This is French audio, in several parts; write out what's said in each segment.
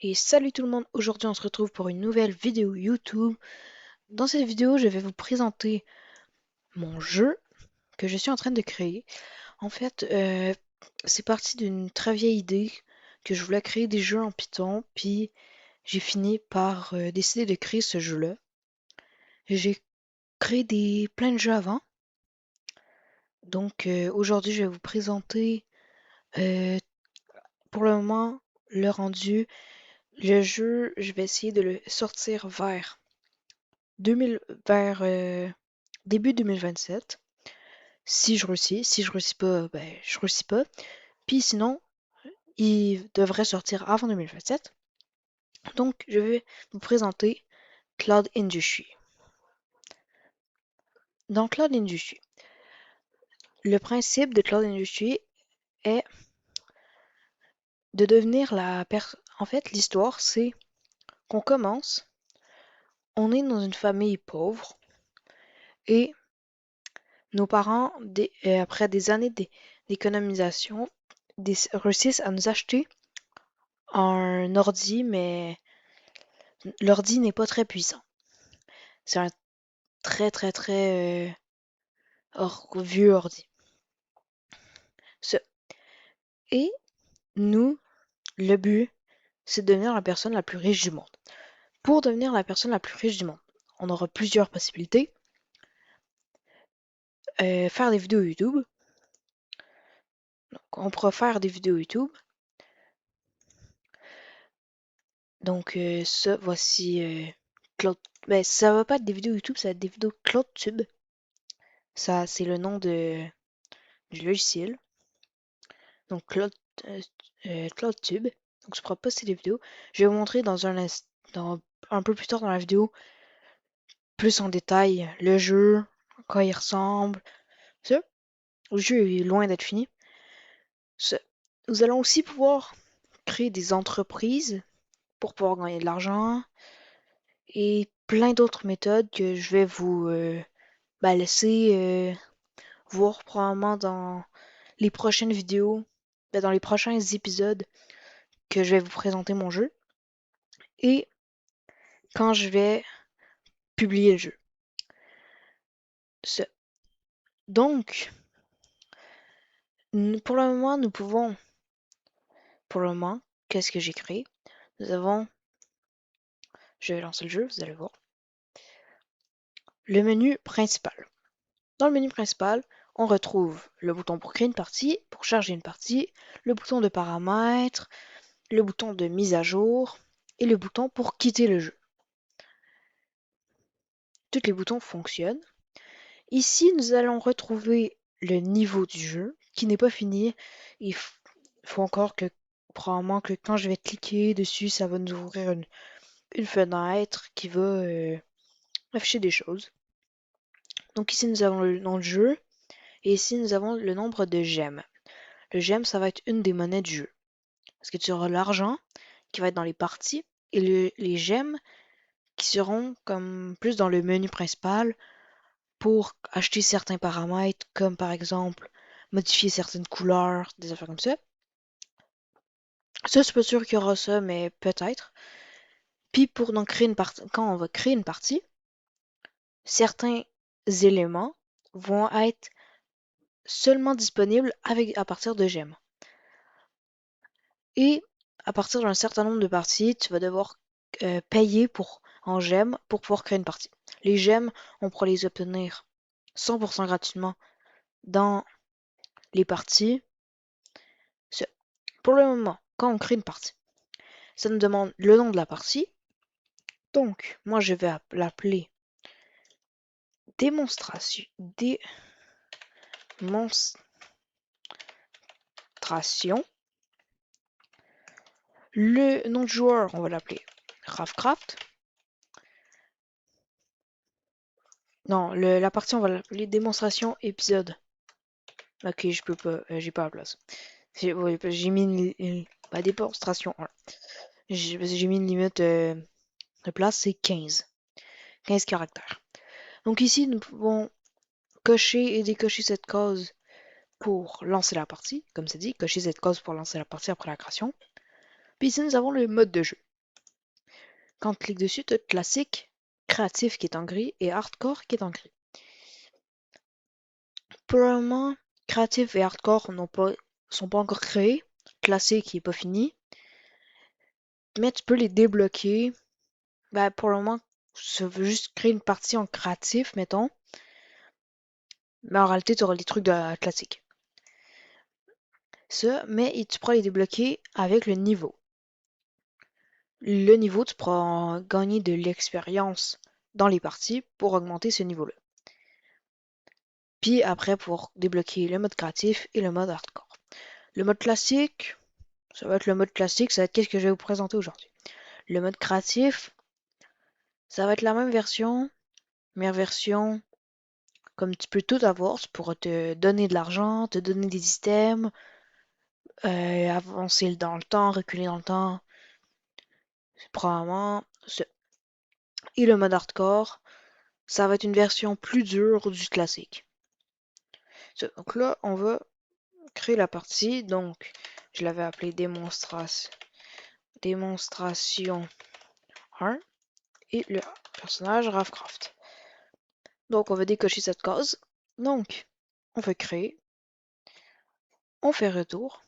Et salut tout le monde, aujourd'hui on se retrouve pour une nouvelle vidéo YouTube. Dans cette vidéo, je vais vous présenter mon jeu que je suis en train de créer. En fait, c'est parti d'une très vieille idée que je voulais créer des jeux en Python, puis j'ai fini par décider de créer ce jeu-là. J'ai créé plein de jeux avant, donc aujourd'hui je vais vous présenter euh, pour le moment le rendu. Le jeu, je vais essayer de le sortir vers 2000, vers début 2027. Si je réussis pas, ben je réussis pas. Puis sinon, il devrait sortir avant 2027. Donc, je vais vous présenter Cloud Industry. Dans Cloud Industry, le principe de Cloud Industry est de devenir la personne. En fait, l'histoire, c'est qu'on commence, on est dans une famille pauvre et nos parents, après des années d'économisation, réussissent à nous acheter un ordi, mais l'ordi n'est pas très puissant. C'est un très vieux ordi. Ce- Et nous, le but, c'est de devenir la personne la plus riche du monde. Pour devenir la personne la plus riche du monde, on aura plusieurs possibilités. Faire des vidéos YouTube. Donc, on pourra faire des vidéos YouTube. Donc, ça, voici Cloud. Ben, ça va pas être des vidéos YouTube, ça va être des vidéos CloudTube. Ça, c'est le nom du logiciel. Donc, euh, CloudTube. Donc, je pourrai poster des vidéos. Je vais vous montrer un peu plus tard dans la vidéo, plus en détail, le jeu, à quoi il ressemble. Ça, le jeu est loin d'être fini. Ça, nous allons aussi pouvoir créer des entreprises pour pouvoir gagner de l'argent et plein d'autres méthodes que je vais vous laisser voir probablement dans les prochaines vidéos, dans les prochains épisodes que je vais vous présenter mon jeu et quand je vais publier le jeu. Ça. Donc, pour le moment, pour le moment, qu'est-ce que j'ai créé? Nous avons, je vais lancer le jeu, vous allez voir, le menu principal. Dans le menu principal, on retrouve le bouton pour créer une partie, pour charger une partie, le bouton de paramètres, le bouton de mise à jour et le bouton pour quitter le jeu. Tous les boutons fonctionnent. Ici, nous allons retrouver le niveau du jeu qui n'est pas fini. Il faut encore que, probablement que quand je vais cliquer dessus, ça va nous ouvrir une fenêtre qui va afficher des choses. Donc ici, nous avons le nom du jeu et ici, nous avons le nombre de gemmes. Le gemme, ça va être une des monnaies du jeu. Parce que tu auras l'argent qui va être dans les parties et les gemmes qui seront comme plus dans le menu principal pour acheter certains paramètres, comme par exemple modifier certaines couleurs, des affaires comme ça. Ça, c'est pas sûr qu'il y aura ça, mais peut-être. Puis pour donc créer une partie, quand on va créer une partie, certains éléments vont être seulement disponibles à partir de gemmes. Et à partir d'un certain nombre de parties, tu vas devoir payer en gemmes pour pouvoir créer une partie. Les gemmes, on pourra les obtenir 100% gratuitement dans les parties. Pour le moment, quand on crée une partie, ça nous demande le nom de la partie. Donc, moi, je vais l'appeler démonstration. Démonstration. Le nom de joueur, on va l'appeler Ravcraft. Non, la partie, on va l'appeler démonstration épisode. Ok, je peux pas, j'ai pas la place. J'ai mis une démonstration 1. J'ai mis une limite de place, c'est 15. 15 caractères. Donc ici, nous pouvons cocher et décocher cette case pour lancer la partie, comme c'est dit, cocher cette case pour lancer la partie après la création. Puis ici, nous avons le mode de jeu. Quand tu cliques dessus, tu as classique, créatif qui est en gris et hardcore qui est en gris. Pour le moment, créatif et hardcore sont pas encore créés. Classique qui est pas fini. Mais tu peux les débloquer. Ben, pour le moment, ça veut juste créer une partie en créatif, mettons. Mais en réalité, tu auras les trucs de la classique. Ça, mais tu pourras les débloquer avec le niveau. Le niveau, tu pourras gagner de l'expérience dans les parties pour augmenter ce niveau-là. Puis après, pour débloquer le mode créatif et le mode hardcore. Le mode classique, ça va être le mode classique, ça va être qu'est-ce que je vais vous présenter aujourd'hui. Le mode créatif, ça va être la même version, mais version comme tu peux tout avoir, tu pourras te donner de l'argent, te donner des items, avancer dans le temps, reculer dans le temps. C'est probablement ça. Et le mode hardcore, ça va être une version plus dure du classique. Donc là, on va créer la partie. Donc, je l'avais appelé démonstration 1 et le personnage Ravcraft. Donc, on va décocher cette case. Donc, on va créer. On fait retour.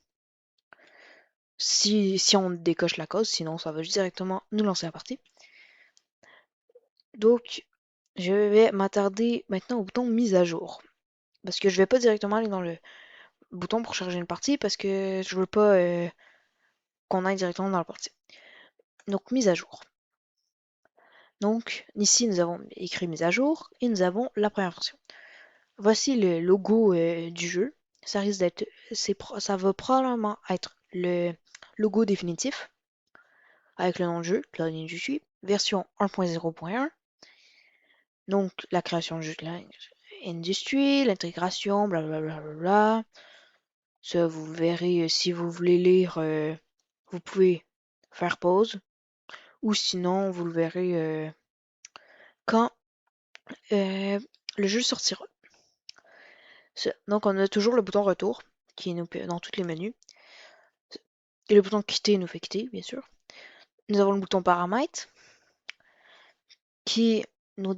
Si on décoche la case, sinon ça va juste directement nous lancer la partie. Donc, je vais m'attarder maintenant au bouton mise à jour. Parce que je vais pas directement aller dans le bouton pour charger une partie parce que je veux pas qu'on aille directement dans la partie. Donc, mise à jour. Donc, ici, nous avons écrit mise à jour et nous avons la première version. Voici le logo du jeu. Ça risque d'être, ça va probablement être le logo définitif avec le nom de jeu, Cloud Industry, version 1.0.1. Donc, la création de jeu Cloud Industry, l'intégration, blablabla. Ça, vous verrez si vous voulez lire, vous pouvez faire pause. Ou sinon, vous le verrez quand le jeu sortira. Donc on a toujours le bouton retour qui nous dans tous les menus. Et le bouton quitter nous fait quitter, bien sûr. Nous avons le bouton paramètres qui nous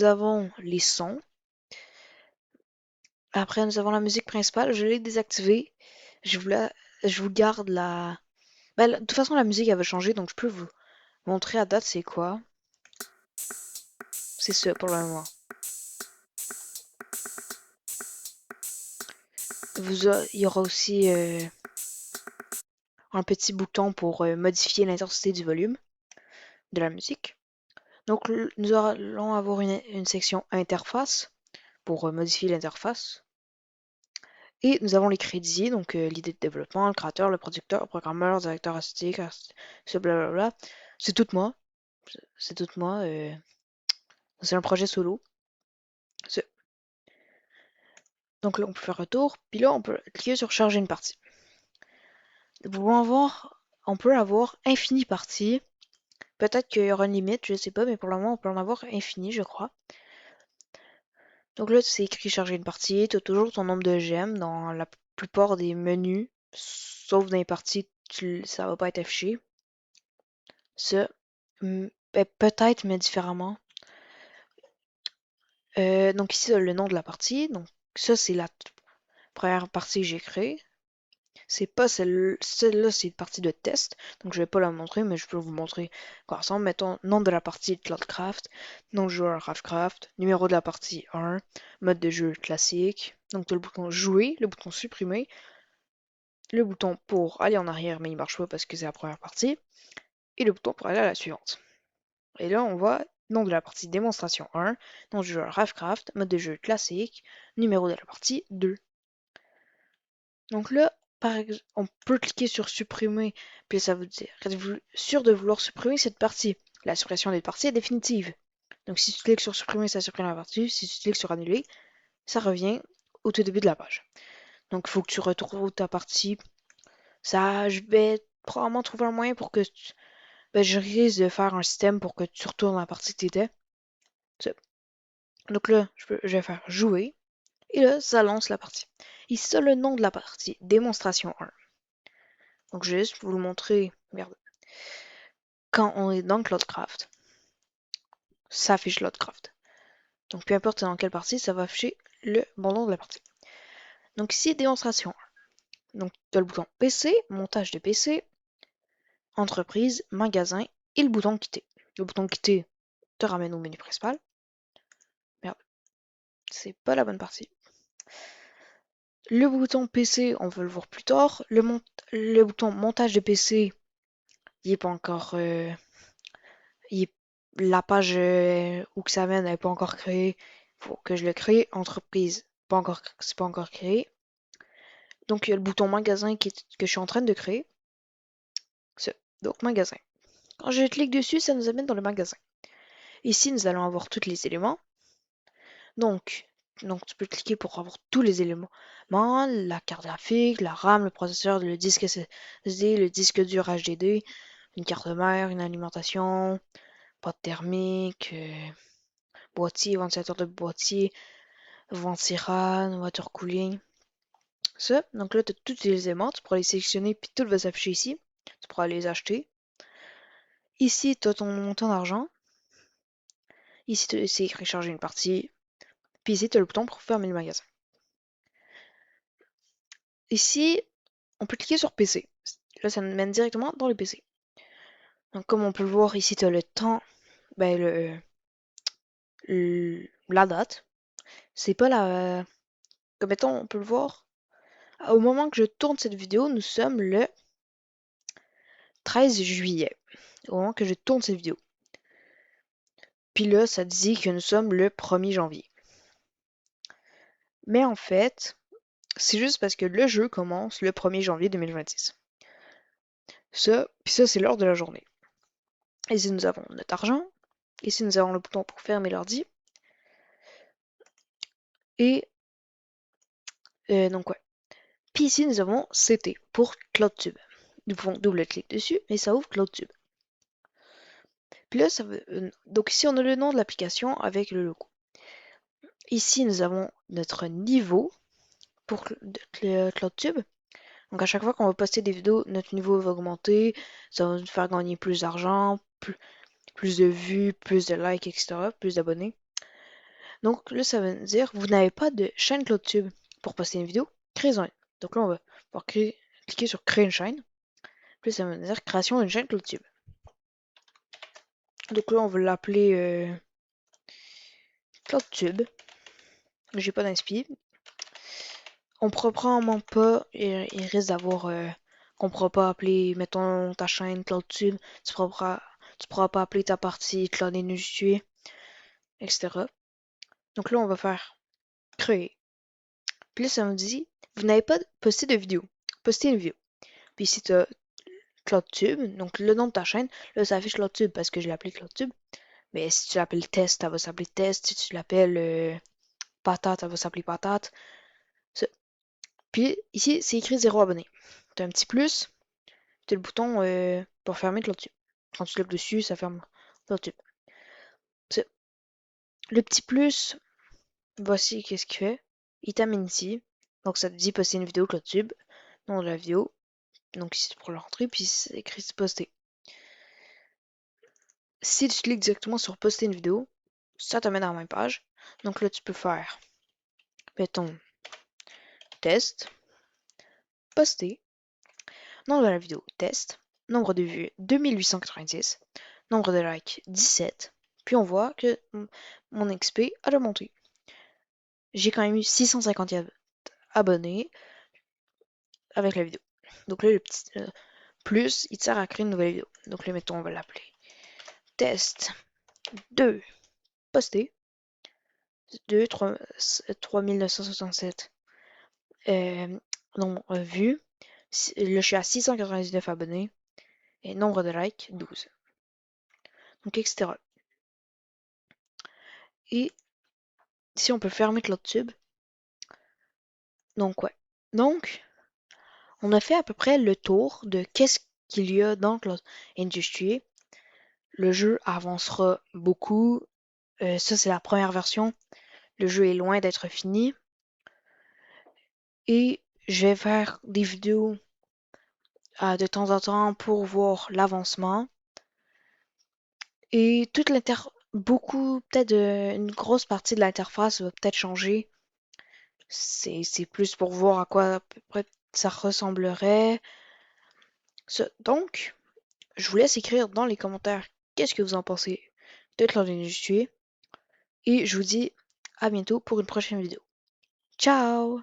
avons les sons. Après nous avons la musique principale. Je l'ai désactivée. Je vous garde la. De toute façon la musique elle va changer donc je peux vous montrer à date c'est quoi. C'est ça pour le moment. Il y aura aussi un petit bouton pour modifier l'intensité du volume de la musique. Donc nous allons avoir une section interface pour modifier l'interface. Et nous avons les crédits, donc l'idée de développement, le créateur, le producteur, le programmeur, le directeur artistique, ce blablabla. C'est tout moi. C'est tout moi. C'est un projet solo. Donc là, on peut faire retour. Puis là, on peut cliquer sur charger une partie. On peut avoir infini parties. Peut-être qu'il y aura une limite, je sais pas, mais pour le moment, on peut en avoir infini, je crois. Donc là, c'est écrit charger une partie. Tu as toujours ton nombre de gemmes dans la plupart des menus, sauf dans les parties, ça va pas être affiché. Ça, peut-être, mais différemment. Donc ici, le nom de la partie. Donc ça, c'est la première partie que j'ai créée. C'est pas celle-là, c'est une partie de test. Donc je vais pas la montrer, mais je peux vous montrer quoi ressemble. Mettons, nom de la partie Cloudcraft, nom de joueur Ravcraft, numéro de la partie 1, mode de jeu classique. Donc tu as le bouton jouer, le bouton supprimer, le bouton pour aller en arrière, mais il marche pas parce que c'est la première partie, et le bouton pour aller à la suivante. Et là, on voit nom de la partie démonstration 1, nom du joueur Ravcraft, mode de jeu classique, numéro de la partie 2. Donc là, par exemple, on peut cliquer sur supprimer, puis ça veut dire, êtes-vous sûr de vouloir supprimer cette partie? La suppression des parties est définitive. Donc si tu cliques sur supprimer, ça supprime la partie. Si tu cliques sur annuler, ça revient au tout début de la page. Donc il faut que tu retrouves ta partie. Ça, je vais probablement trouver un moyen pour que je risque de faire un système pour que tu retournes la partie que tu étais. Donc là, je vais faire jouer. Et là, ça lance la partie. Ici, ça le nom de la partie, démonstration 1. Donc je vais juste vous le montrer. Merde. quand on est dans Cloudcraft, ça affiche Cloudcraft. Donc peu importe dans quelle partie, ça va afficher le bon nom de la partie. Donc ici, démonstration. Donc tu as le bouton PC, montage de PC, entreprise, magasin et le bouton quitter. Le bouton quitter te ramène au menu principal. Merde, c'est pas la bonne partie. Le bouton PC, on veut le voir plus tard. Le bouton montage de PC, il est pas encore... la page où que ça mène n'est pas encore créée. Faut que je le crée. Entreprise, c'est pas encore créé. Donc il y a le bouton magasin que je suis en train de créer. Donc magasin. Quand je clique dessus, ça nous amène dans le magasin. Ici, nous allons avoir tous les éléments. Donc tu peux cliquer pour avoir tous les éléments. La carte graphique, la RAM, le processeur, le disque SSD, le disque dur HDD, une carte mère, une alimentation, pâte thermique, boîtier, ventilateur de boîtier, ventiran, water cooling. Ça, donc là, tu as tous les éléments, tu pourras les sélectionner, puis tout va s'afficher ici. Tu pourras les acheter. Ici, tu as ton montant d'argent. Ici, c'est écrit charger une partie. Puis ici, tu as le bouton pour fermer le magasin. Ici, on peut cliquer sur PC. Là, ça nous mène directement dans le PC. Donc, comme on peut le voir, ici, tu as le temps, ben, la date. C'est pas la... Comme mettons, on peut le voir. Au moment que je tourne cette vidéo, nous sommes le 13 juillet. Au moment que je tourne cette vidéo. Puis là, ça dit que nous sommes le 1er janvier. Mais en fait, c'est juste parce que le jeu commence le 1er janvier 2026. Puis ça, c'est l'heure de la journée. Ici, nous avons notre argent. Ici, nous avons le bouton pour fermer l'ordi. Et donc, ouais. Puis ici, nous avons CT pour CloudTube. Nous pouvons double-cliquer dessus et ça ouvre CloudTube. Puis là, donc ici, on a le nom de l'application avec le logo. Ici, nous avons notre niveau pour CloudTube. Donc à chaque fois qu'on va poster des vidéos, notre niveau va augmenter, ça va nous faire gagner plus d'argent, plus de vues, plus de likes, etc., plus d'abonnés. Donc là, ça veut dire vous n'avez pas de chaîne CloudTube pour poster une vidéo, créez-en une. Donc là, on va pouvoir cliquer sur créer une chaîne. Puis ça veut dire création d'une chaîne CloudTube. Donc là, on va l'appeler CloudTube. J'ai pas d'inspi. On pourra probablement pas, il risque d'avoir qu'on pourra pas appeler, mettons, ta chaîne CloudTube, tu pourras pas appeler ta partie Cloud Industry, etc. Donc là, on va faire créer. Puis là, ça me dit, vous n'avez pas posté de vidéo. Postez une vidéo. Puis ici, tu as CloudTube, donc le nom de ta chaîne. Là, ça affiche CloudTube parce que je l'ai appelé CloudTube. Mais si tu l'appelles Test, ça va s'appeler Test. Si tu l'appelles Patate, ça va s'appeler Patate. Ça. Puis ici, c'est écrit 0 abonné. Tu as un petit plus. Tu as le bouton pour fermer CloudTube. Quand tu cliques dessus, ça ferme CloudTube. Le petit plus, voici qu'est-ce qu'il fait. Il t'amène ici. Donc ça te dit poster une vidéo CloudTube. Nom de la vidéo. Donc ici pour l'entrée, puis c'est écrit poster. Si tu cliques directement sur poster une vidéo, ça t'amène à la même page. Donc là tu peux faire, mettons, test, poster, nom de la vidéo, test, nombre de vues 2890, nombre de likes 17, puis on voit que mon XP a remonté. J'ai quand même eu 650 abonnés avec la vidéo. Donc là, le petit plus, il te sert à créer une nouvelle vidéo. Donc là, mettons, on va l'appeler test 2 posté 2 3967 nombre vues. Là, je suis à 699 abonnés et nombre de likes 12. Donc, etc. Et si on peut fermer CloudTube. Donc, ouais. Donc, on a fait à peu près le tour de qu'est-ce qu'il y a dans Cloud Industry. Le jeu avancera beaucoup. Ça, c'est la première version. Le jeu est loin d'être fini. Et je vais faire des vidéos de temps en temps pour voir l'avancement. Et beaucoup, peut-être une grosse partie de l'interface va peut-être changer. C'est plus pour voir à quoi à peu près ça ressemblerait. Donc, je vous laisse écrire dans les commentaires qu'est-ce que vous en pensez de Cloud Industry. Et je vous dis à bientôt pour une prochaine vidéo. Ciao!